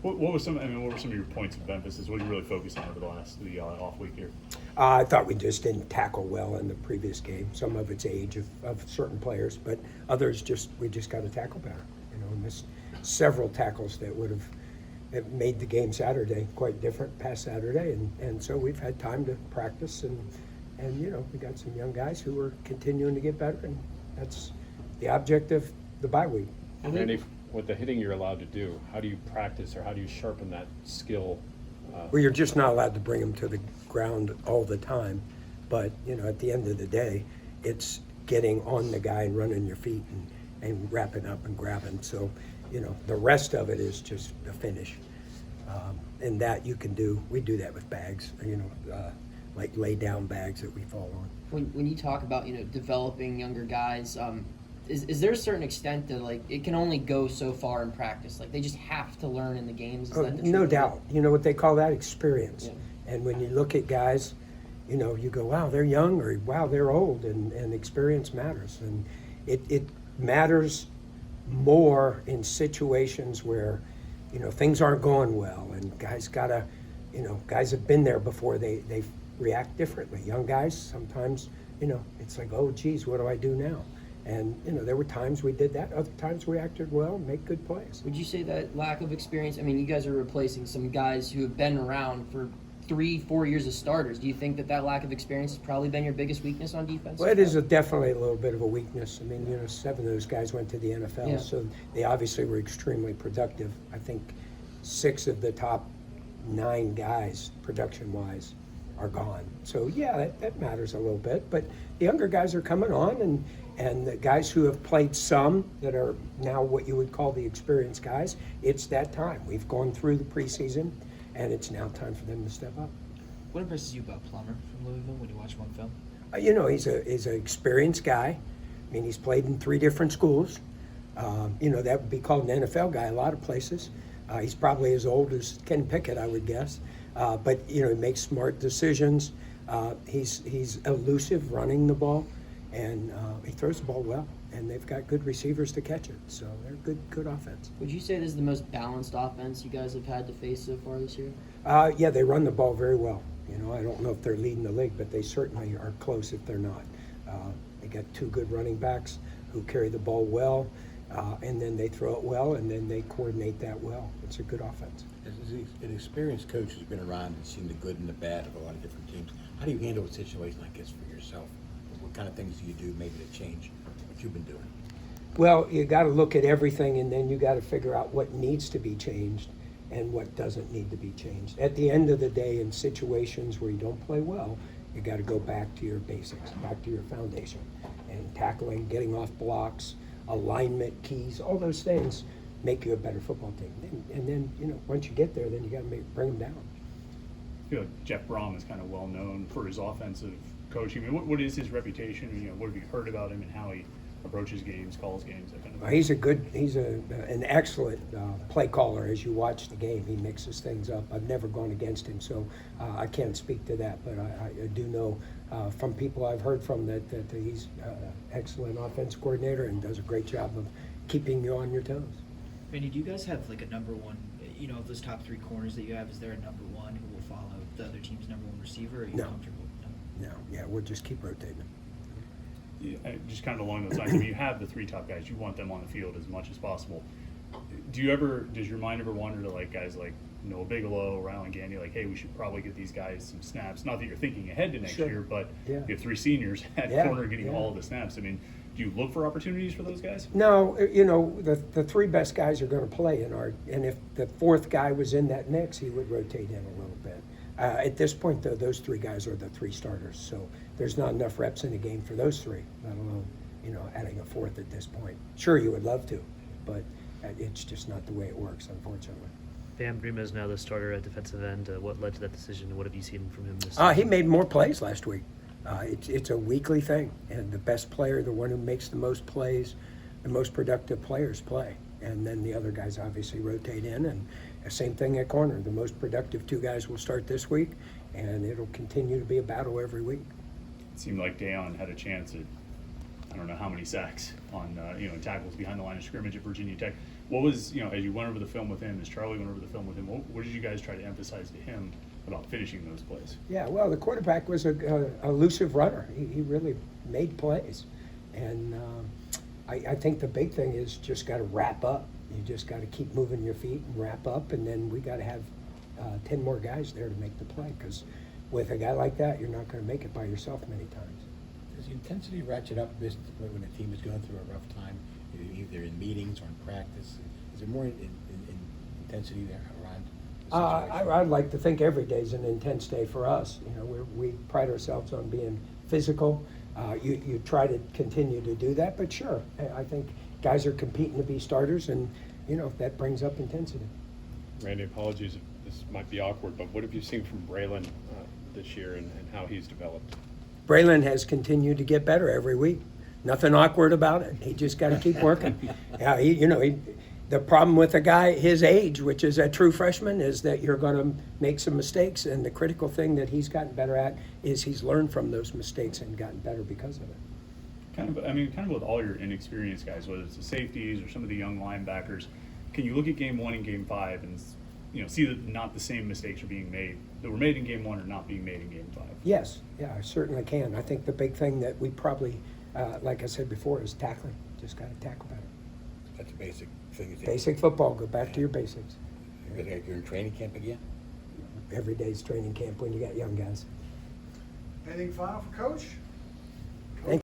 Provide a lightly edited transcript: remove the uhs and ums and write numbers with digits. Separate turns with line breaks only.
What were some of your points of emphasis? What did you really focus on over the off week here?
I thought we just didn't tackle well in the previous game. Some of it's age of certain players, but others we just got to tackle better. Missed several tackles that would have made the game Saturday quite different past Saturday, and so we've had time to practice, and we got some young guys who are continuing to get better, and that's the object of the bye week.
Randy, with the hitting you're allowed to do, how do you practice or how do you sharpen that skill?
Well, you're just not allowed to bring them to the ground all the time, but at the end of the day, it's getting on the guy and running your feet and wrapping up and grabbing. So, the rest of it is just the finish, and that you can do. We do that with bags, like lay down bags that we fall on.
When you talk about developing younger guys, is there a certain extent that it can only go so far in practice? They just have to learn in the games. Is that the
no
truth?
doubt. You know what they call that? Experience.
Yeah.
And when you look at guys, you go, wow, they're young, or wow, they're old, and experience matters. And it matters more in situations where things aren't going well, and guys guys have been there before. They react differently. Young guys sometimes it's like, oh geez, what do I do now? And there were times we did that. Other times we acted well and made good plays.
Would you say that lack of experience? I mean, you guys are replacing some guys who have been around for 3-4 years as starters. Do you think that lack of experience has probably been your biggest weakness on defense?
Well, it is definitely a little bit of a weakness. I mean, 7 of those guys went to the NFL, so they obviously were extremely productive. I think 6 of the top 9 guys, production-wise, are gone. So, yeah, that matters a little bit. But the younger guys are coming on, and the guys who have played some that are now what you would call the experienced guys, it's that time. We've gone through the preseason, and it's now time for them to step up.
What impresses you about Plummer from Louisville when you watch him on film?
He's an experienced guy. I mean, he's played in 3 different schools. That would be called an NFL guy a lot of places. He's probably as old as Ken Pickett, I would guess. But he makes smart decisions. He's elusive running the ball, and he throws the ball well. And they've got good receivers to catch it, so they're good offense.
Would you say this is the most balanced offense you guys have had to face so far this year?
Yeah, they run the ball very well. I don't know if they're leading the league, but they certainly are close if they're not. They got 2 good running backs who carry the ball well, and then they throw it well, and then they coordinate that well. It's a good offense.
As an experienced coach who's been around and seen the good and the bad of a lot of different teams, how do you handle a situation like this for yourself? What kind of things do you do maybe to change what you've been doing?
Well, you got to look at everything, and then you got to figure out what needs to be changed and what doesn't need to be changed. At the end of the day, in situations where you don't play well, you got to go back to your basics, back to your foundation, and tackling, getting off blocks, alignment, keys, all those things make you a better football team. And then, once you get there, then you got to bring them down.
I feel like Jeff Brom is kind of well known for his offensive coaching. I mean, what is his reputation? What have you heard about him and how he approaches games, calls games, that kind of thing?
He's an excellent play caller. As you watch the game, he mixes things up. I've never gone against him, so I can't speak to that. But I do know from people I've heard from that he's an excellent offense coordinator and does a great job of keeping you on your toes.
Randy, do you guys have a number one, of those top 3 corners that you have, is there a number one who will follow the other team's number 1 receiver? Or are you comfortable?
No, yeah, we'll just keep rotating them.
Just kind of along those lines, if you have the 3 top guys, you want them on the field as much as possible. Does your mind ever wander to guys like Noah Bigelow, Rylan Gandy, hey, we should probably get these guys some snaps? Not that you're thinking ahead to next year, but you have 3 seniors at corner getting all of the snaps. I mean, do you look for opportunities for those guys?
No, the 3 best guys are going to play and if the 4th guy was in that mix, he would rotate in a little bit. At this point, though, those 3 guys are the 3 starters, so there's not enough reps in the game for those 3, let alone, adding a 4th at this point. Sure, you would love to, but it's just not the way it works, unfortunately.
Bam Grima is now the starter at defensive end. What led to that decision, and what have you seen from him this
He made more plays last week. It's a weekly thing, and the best player, the one who makes the most plays, the most productive players play. And then the other guys obviously rotate in, and the same thing at corner. The most productive 2 guys will start this week, and it'll continue to be a battle every week.
It seemed like Deion had a chance at, I don't know how many sacks on tackles behind the line of scrimmage at Virginia Tech. What was, you know, as you went over the film with him, as Charlie went over the film with him, what did you guys try to emphasize to him about finishing those plays?
Yeah, well, the quarterback was a elusive runner. He really made plays. And I think the big thing is just got to wrap up. You just got to keep moving your feet and wrap up, and then we got to have 10 more guys there to make the play, because with a guy like that, you're not going to make it by yourself many times.
Does the intensity ratchet up this when a team is going through a rough time, either in meetings or in practice? Is there more in intensity there around the situation?
I'd like to think every day is an intense day for us. You know, we pride ourselves on being physical. You try to continue to do that, but sure, I think guys are competing to be starters, and you know that brings up intensity.
Randy, apologies if this might be awkward, but what have you seen from Braylon this year and how he's developed?
Braylon has continued to get better every week. Nothing awkward about it. He just got to keep working. Yeah, the problem with a guy his age, which is a true freshman, is that you're going to make some mistakes. And the critical thing that he's gotten better at is he's learned from those mistakes and gotten better because of it.
Kind of with all your inexperienced guys, whether it's the safeties or some of the young linebackers, can you look at game 1 and game 5 and see that not the same mistakes are being made that were made in game 1 are not being made in game 5?
Yes, yeah, I certainly can. I think the big thing that we probably, like I said before, is tackling. Just got to tackle better.
That's a basic thing.
Basic football. Go back to your basics.
You're in training camp again?
Every day's training camp when you got young guys.
Anything final for Coach?